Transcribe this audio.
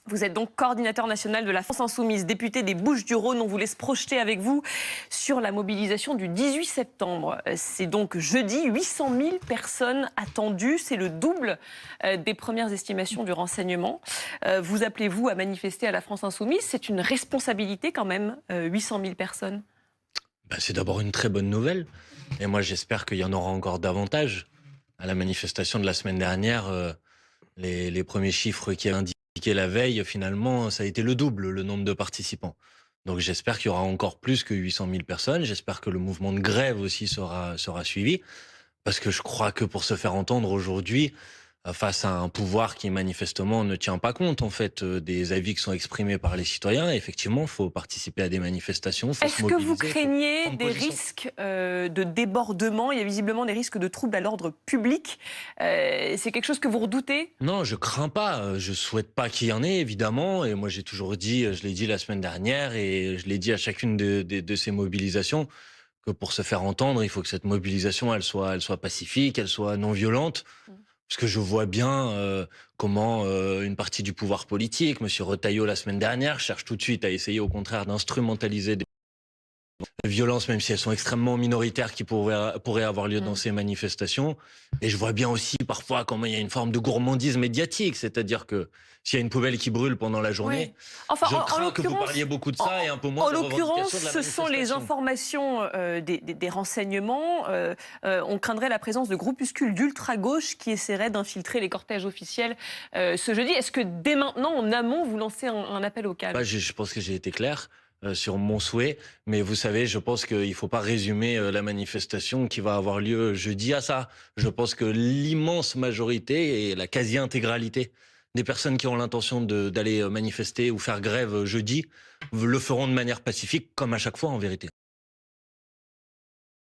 Vous êtes donc coordinateur national de la France Insoumise, député des Bouches-du-Rhône. On vous laisse projeter avec vous sur la mobilisation du 18 septembre. C'est donc jeudi, 800 000 personnes attendues. C'est le double des premières estimations du renseignement. Vous appelez-vous à manifester à la France Insoumise. C'est une responsabilité quand même, 800 000 personnes. C'est d'abord une très bonne nouvelle. Et moi, j'espère qu'il y en aura encore davantage. À la manifestation de la semaine dernière, les premiers chiffres qui indiquaient la veille, finalement, ça a été le double, le nombre de participants. Donc j'espère qu'il y aura encore plus que 800 000 personnes. J'espère que le mouvement de grève aussi sera suivi. Parce que je crois que pour se faire entendre aujourd'hui, face à un pouvoir qui manifestement ne tient pas compte en fait des avis qui sont exprimés par les citoyens, effectivement, il faut participer à des manifestations, il faut se Est-ce que vous mobiliser, il faut craignez prendre des position. risques de débordement? Il y a visiblement des risques de troubles à l'ordre public. C'est quelque chose que vous redoutez? Non, je crains pas. Je souhaite pas qu'il y en ait, évidemment. Et moi, j'ai toujours dit, je l'ai dit la semaine dernière et je l'ai dit à chacune de ces mobilisations, que pour se faire entendre, il faut que cette mobilisation, elle soit pacifique, elle soit non violente. Parce que je vois bien comment une partie du pouvoir politique, Monsieur Retailleau la semaine dernière, cherche tout de suite à essayer au contraire d'instrumentaliser des violences, même si elles sont extrêmement minoritaires, qui pourraient avoir lieu dans ces manifestations. Et je vois bien aussi parfois comment il y a une forme de gourmandise médiatique, c'est-à-dire que s'il y a une poubelle qui brûle pendant la Oui. journée, Enfin, je en crains que vous l'occurrence, parliez beaucoup de en, ça et un peu moins en des l'occurrence, revendications de la ce sont les manifestation. informations des renseignements. On craindrait la présence de groupuscules d'ultra-gauche qui essaieraient d'infiltrer les cortèges officiels ce jeudi. Est-ce que dès maintenant, en amont, vous lancez un appel au calme? Je pense que j'ai été clair sur mon souhait, mais vous savez, je pense qu'il ne faut pas résumer la manifestation qui va avoir lieu jeudi à ça. Je pense que l'immense majorité et la quasi-intégralité des personnes qui ont l'intention d'aller manifester ou faire grève jeudi le feront de manière pacifique, comme à chaque fois en vérité.